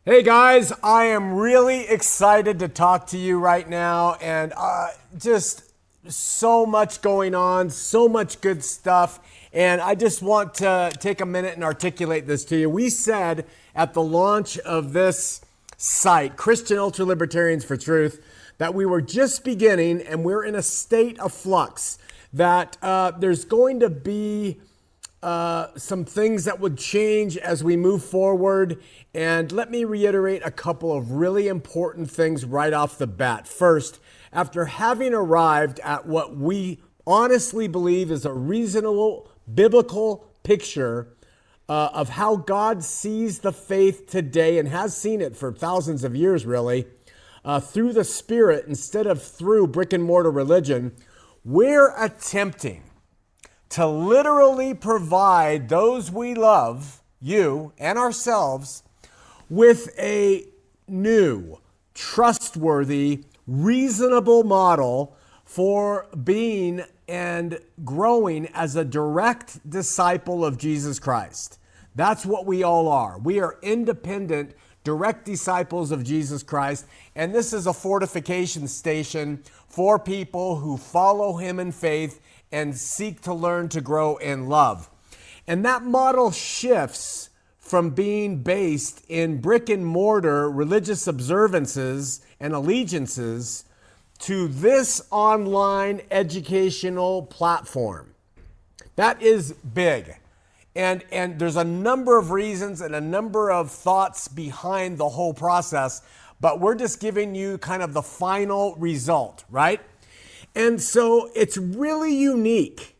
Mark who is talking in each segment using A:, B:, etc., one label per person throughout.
A: Hey guys, I am really excited to talk to you right now, and just so much going on, so much good stuff, and I just want to take a minute and articulate this to you. We said at the launch of this site, Christian Ultra Libertarians for Truth, that we were just beginning and we're in a state of flux, that there's going to be some things that would change as we move forward. And let me reiterate a couple of really important things right off the bat. First, after having arrived at what we honestly believe is a reasonable biblical picture of how God sees the faith today and has seen it for thousands of years, really, through the Spirit instead of through brick and mortar religion, we're attempting to literally provide those we love, you and ourselves, with a new, trustworthy, reasonable model for being and growing as a direct disciple of Jesus Christ. That's what we all are. We are independent, direct disciples of Jesus Christ, and this is a fortification station for people who follow Him in faith and seek to learn to grow in love. And that model shifts from being based in brick and mortar religious observances and allegiances to this online educational platform. That is big. And there's a number of reasons and a number of thoughts behind the whole process, but we're just giving you kind of the final result, right? And so it's really unique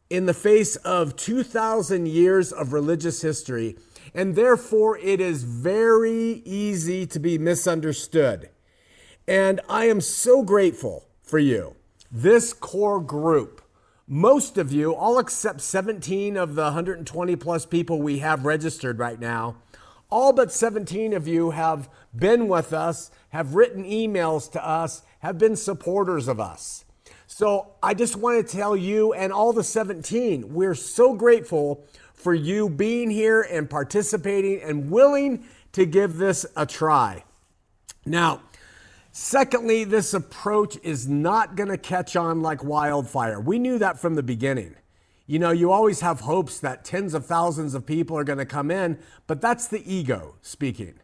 A: in the face of 2,000 years of religious history, and therefore it is very easy to be misunderstood. And I am so grateful for you, this core group. Most of you, all except 17 of the 120 plus people we have registered right now, all but 17 of you have been with us, have written emails to us, have been supporters of us. So I just want to tell you and all the 17, we're so grateful for you being here and participating and willing to give this a try. Now, secondly, this approach is not going to catch on like wildfire. We knew that from the beginning. You know, you always have hopes that tens of thousands of people are going to come in, but that's the ego speaking.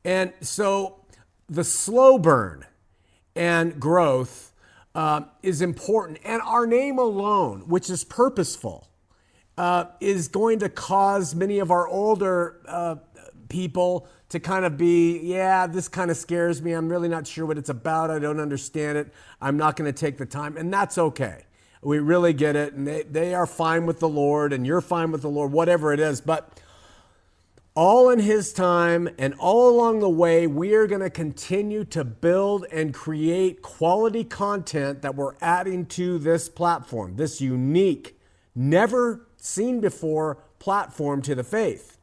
A: And so the slow burn and growth is important. And our name alone, which is purposeful, is going to cause many of our older people to kind of be, yeah, this kind of scares me. I'm really not sure what it's about. I don't understand it. I'm not going to take the time. And that's okay. We really get it. And they are fine with the Lord, and you're fine with the Lord, whatever it is. But all in His time and all along the way, we are going to continue to build and create quality content that we're adding to this platform, this unique, never seen before platform to the faith.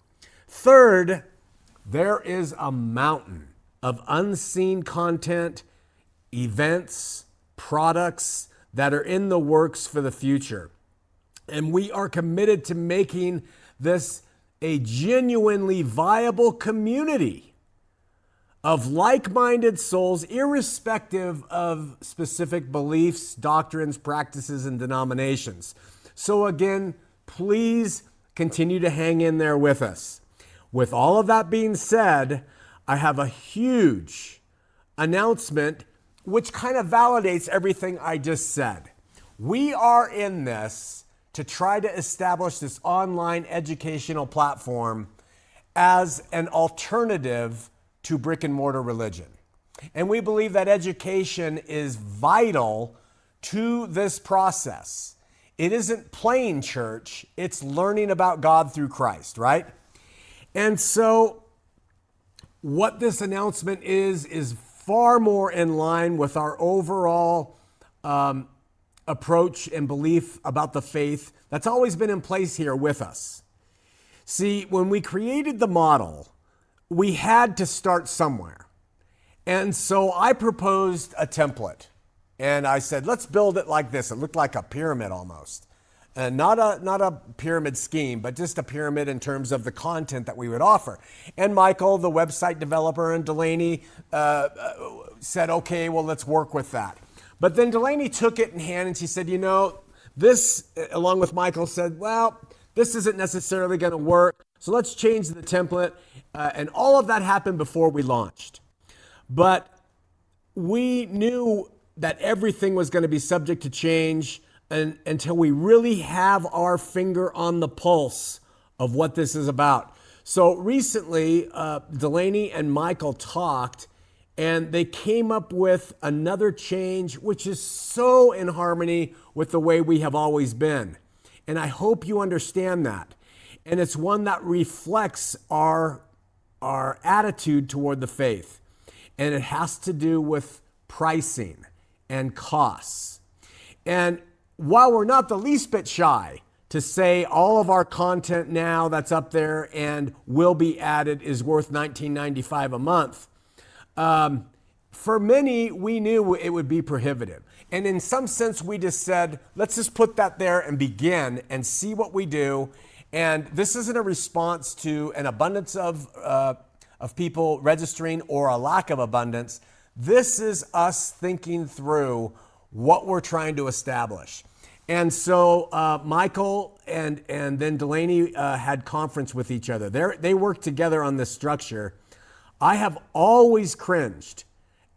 A: Third, there is a mountain of unseen content, events, products that are in the works for the future. And we are committed to making this a genuinely viable community of like-minded souls, irrespective of specific beliefs, doctrines, practices, and denominations. So again, please continue to hang in there with us. With all of that being said, I have a huge announcement which kind of validates everything I just said. We are in this to try to establish this online educational platform as an alternative to brick and mortar religion. And we believe that education is vital to this process. It isn't playing church, it's learning about God through Christ, right? And so what this announcement is far more in line with our overall approach and belief about the faith that's always been in place here with us. See, when we created the model, we had to start somewhere. And so I proposed a template. And I said, let's build it like this. It looked like a pyramid almost. not a pyramid scheme, but just a pyramid in terms of the content that we would offer. And Michael, the website developer, and Delaney said, okay, well, let's work with that. But then Delaney took it in hand and she said, this, along with Michael, said, well, this isn't necessarily going to work. So let's change the template. And all of that happened before we launched. But we knew that everything was going to be subject to change until we really have our finger on the pulse of what this is about. So recently, Delaney and Michael talked, and they came up with another change, which is so in harmony with the way we have always been. And I hope you understand that. And it's one that reflects our attitude toward the faith. And it has to do with pricing and costs. And while we're not the least bit shy to say all of our content now that's up there and will be added is worth $19.95 a month, for many, we knew it would be prohibitive. And in some sense, we just said, let's just put that there and begin and see what we do. And this isn't a response to an abundance of people registering or a lack of abundance. This is us thinking through what we're trying to establish. And so Michael and then Delaney had conference with each other. They worked together on this structure. I have always cringed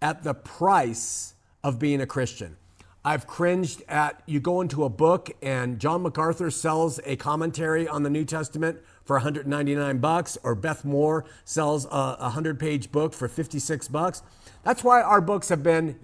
A: at the price of being a Christian. I've cringed at, you go into a book and John MacArthur sells a commentary on the New Testament for $199, or Beth Moore sells a 100-page book for $56. That's why our books have been,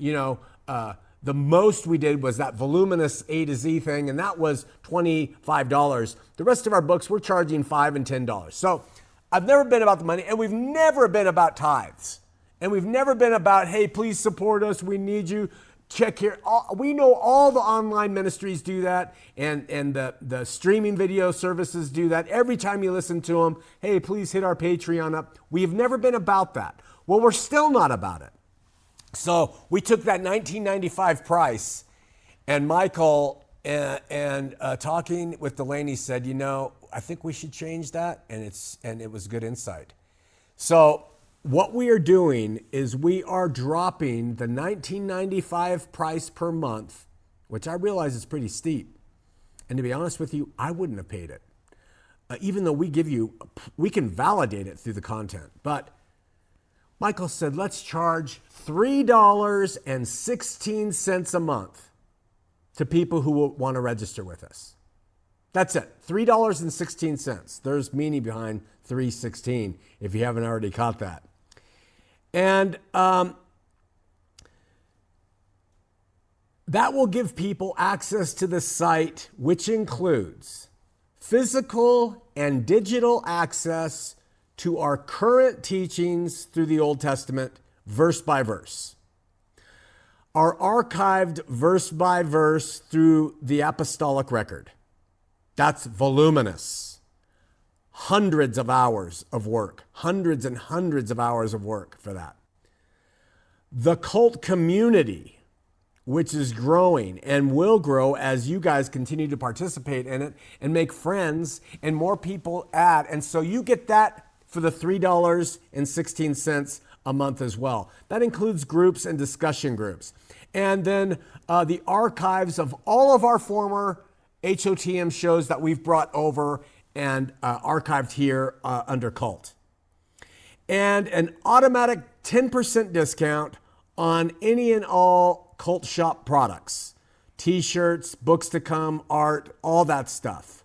A: the most we did was that voluminous A to Z thing, and that was $25. The rest of our books, we're charging $5 and $10. So I've never been about the money, and we've never been about tithes. And we've never been about, hey, please support us, we need you. Check here. We know all the online ministries do that, and the streaming video services do that. Every time you listen to them, hey, please hit our Patreon up. We've never been about that. Well, we're still not about it. So we took that $19.95 price, and Michael and talking with Delaney said, I think we should change that, and it was good insight. So what we are doing is we are dropping the $19.95 price per month, which I realize is pretty steep. And to be honest with you, I wouldn't have paid it. Even though we can validate it through the content. But Michael said, let's charge $3.16 a month to people who will want to register with us. That's it, $3.16. There's meaning behind $3.16 if you haven't already caught that. And that will give people access to the site, which includes physical and digital access to our current teachings through the Old Testament, verse by verse. Our archived verse by verse through the apostolic record. That's voluminous. Hundreds of hours of work, hundreds and hundreds of hours of work for that. The cult community, which is growing and will grow as you guys continue to participate in it and make friends and more people add. And so you get that for the $3.16 a month as well. That includes groups and discussion groups. And then the archives of all of our former HOTM shows that we've brought over and archived here under Cult. And an automatic 10% discount on any and all Cult Shop products. T-shirts, books to come, art, all that stuff.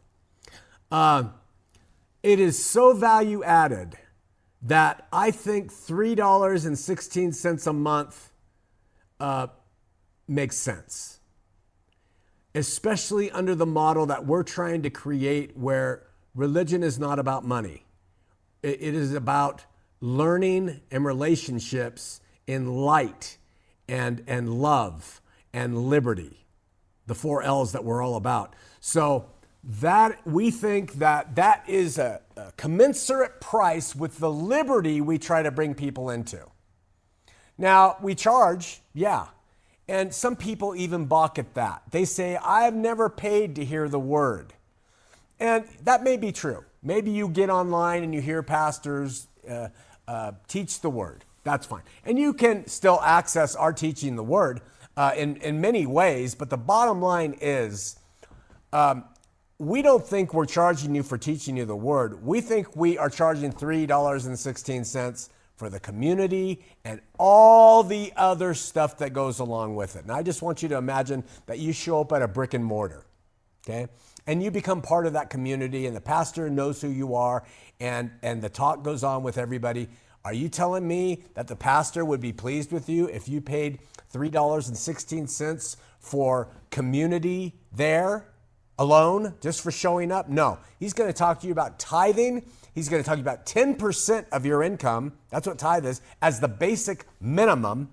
A: It is so value added that I think $3.16 a month makes sense. Especially under the model that we're trying to create where religion is not about money. It is about learning and relationships in light and love and liberty, the 4 L's that we're all about. So that we think that is a commensurate price with the liberty we try to bring people into. Now, we charge, yeah. And some people even balk at that. They say, I have never paid to hear the word. And that may be true. Maybe you get online and you hear pastors teach the word. That's fine. And you can still access our teaching the word in many ways. But the bottom line is, we don't think we're charging you for teaching you the word. We think we are charging $3.16 for the community and all the other stuff that goes along with it. And I just want you to imagine that you show up at a brick and mortar, okay? And you become part of that community, and the pastor knows who you are, and the talk goes on with everybody. Are you telling me that the pastor would be pleased with you if you paid $3.16 for community there alone, just for showing up? No. He's going to talk to you about tithing. He's going to talk to you about 10% of your income. That's what tithe is, as the basic minimum.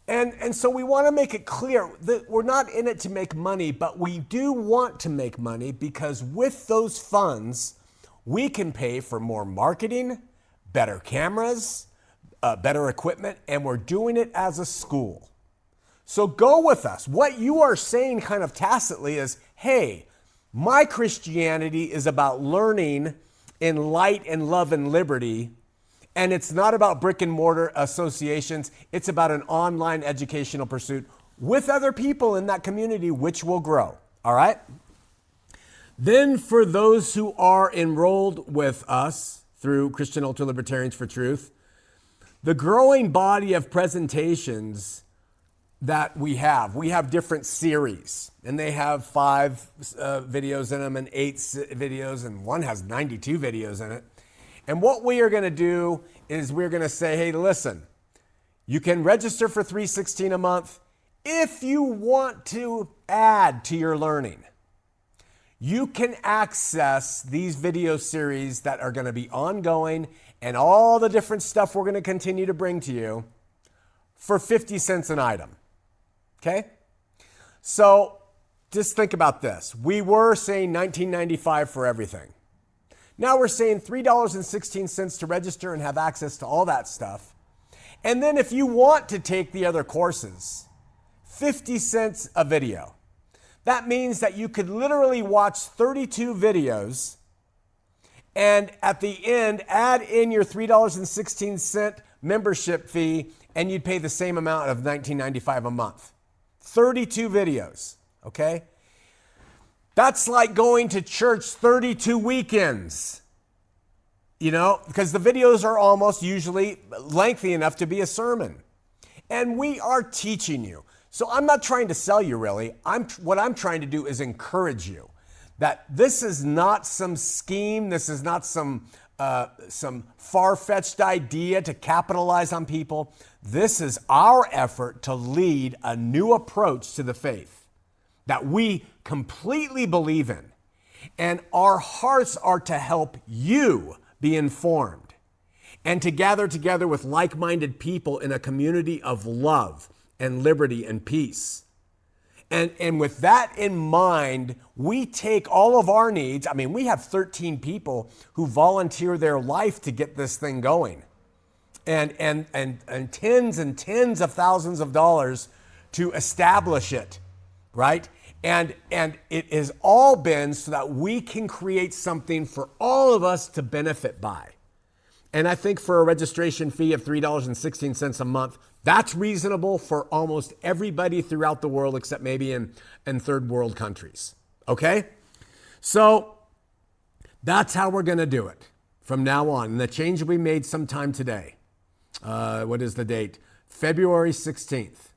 A: And so we want to make it clear that we're not in it to make money, but we do want to make money because with those funds, we can pay for more marketing, better cameras, better equipment, and we're doing it as a school. So go with us. What you are saying kind of tacitly is, hey, my Christianity is about learning in light and love and liberty, and it's not about brick and mortar associations. It's about an online educational pursuit with other people in that community, which will grow. All right? Then for those who are enrolled with us through Christian Ultra Libertarians for Truth, the growing body of presentations that we have different series, and they have 5 videos in them and 8 videos, and one has 92 videos in it. And what we are going to do is we're going to say, hey, listen, you can register for $3.16 a month if you want to add to your learning. You can access these video series that are going to be ongoing and all the different stuff we're going to continue to bring to you for 50 cents an item. Okay? So just think about this. We were saying $19.95 for everything. Now we're saying $3.16 to register and have access to all that stuff. And then if you want to take the other courses, 50 cents a video. That means that you could literally watch 32 videos and at the end add in your $3.16 membership fee and you'd pay the same amount of $19.95 a month. 32 videos, okay? That's like going to church 32 weekends, you know, because the videos are almost usually lengthy enough to be a sermon. And we are teaching you. So I'm not trying to sell you really. What I'm trying to do is encourage you that this is not some scheme. This is not some far-fetched idea to capitalize on people. This is our effort to lead a new approach to the faith that we completely believe in. And our hearts are to help you be informed and to gather together with like-minded people in a community of love and liberty and peace. And with that in mind, we take all of our needs. I mean, we have 13 people who volunteer their life to get this thing going. And tens and tens of thousands of dollars to establish it, right? And it has all been so that we can create something for all of us to benefit by. And I think for a registration fee of $3.16 a month, that's reasonable for almost everybody throughout the world, except maybe in third world countries. Okay? So that's how we're going to do it from now on. And the change will be made sometime today. What is the date? February 16th.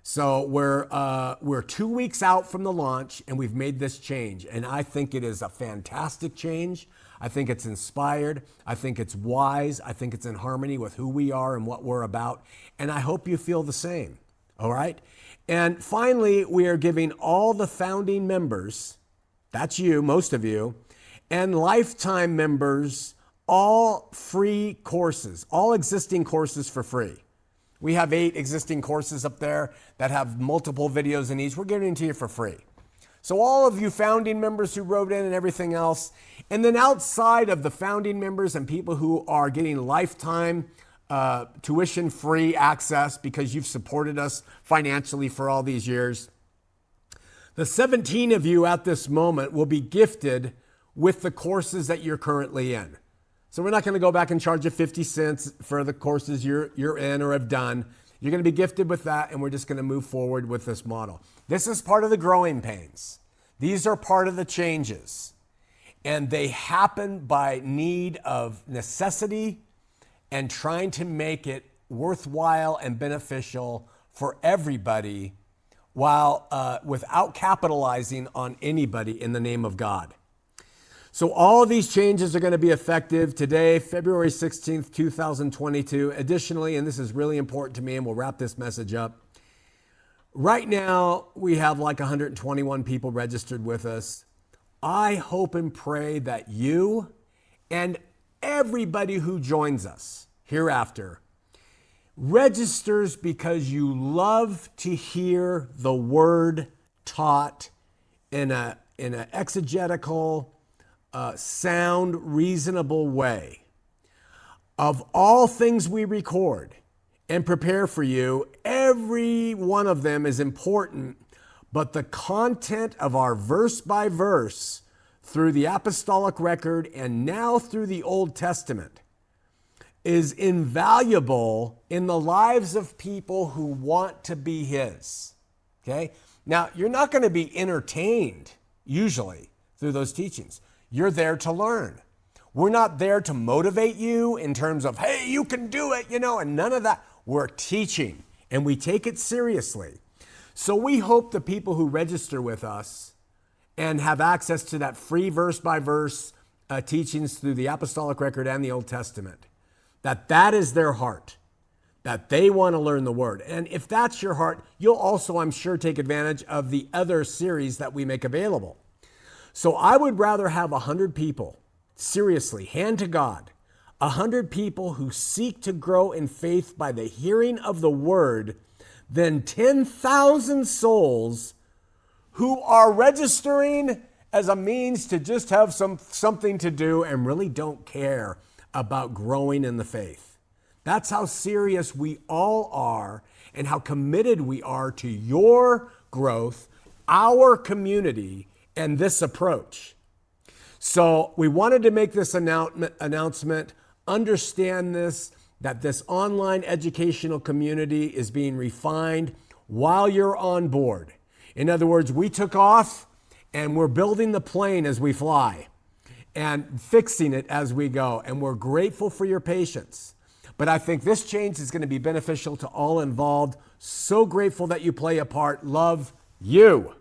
A: So we're 2 weeks out from the launch, and we've made this change. And I think it is a fantastic change. I think it's inspired. I think it's wise. I think it's in harmony with who we are and what we're about. And I hope you feel the same. All right? And finally, we are giving all the founding members, that's you, most of you, and lifetime members all free courses, all existing courses for free. We have 8 existing courses up there that have multiple videos in each. We're giving it to you for free. So all of you founding members who wrote in and everything else, and then outside of the founding members and people who are getting lifetime tuition-free access because you've supported us financially for all these years. The 17 of you at this moment will be gifted with the courses that you're currently in. So we're not going to go back and charge you 50 cents for the courses you're in or have done. You're going to be gifted with that, and we're just going to move forward with this model. This is part of the growing pains. These are part of the changes. And they happen by need of necessity and trying to make it worthwhile and beneficial for everybody while without capitalizing on anybody in the name of God. So all of these changes are going to be effective today, February 16th, 2022. Additionally, and this is really important to me, and we'll wrap this message up. Right now, we have like 121 people registered with us. I hope and pray that you and everybody who joins us hereafter registers because you love to hear the word taught in an exegetical, sound, reasonable way. Of all things we record and prepare for you, every one of them is important, but the content of our verse by verse through the apostolic record and now through the Old Testament is invaluable in the lives of people who want to be His. Okay? Now, you're not going to be entertained usually through those teachings. You're there to learn. We're not there to motivate you in terms of, hey, you can do it, and none of that. We're teaching, and we take it seriously. So we hope the people who register with us and have access to that free verse-by-verse teachings through the apostolic record and the Old Testament, that is their heart, that they want to learn the Word. And if that's your heart, you'll also, I'm sure, take advantage of the other series that we make available. So I would rather have 100 people, seriously, hand to God, 100 people who seek to grow in faith by the hearing of the Word than 10,000 souls who are registering as a means to just have something to do and really don't care about growing in the faith. That's how serious we all are and how committed we are to your growth, our community, and this approach. So we wanted to make this announcement, understand this, that this online educational community is being refined while you're on board. In other words, we took off and we're building the plane as we fly and fixing it as we go. And we're grateful for your patience. But I think this change is going to be beneficial to all involved. So grateful that you play a part. Love you.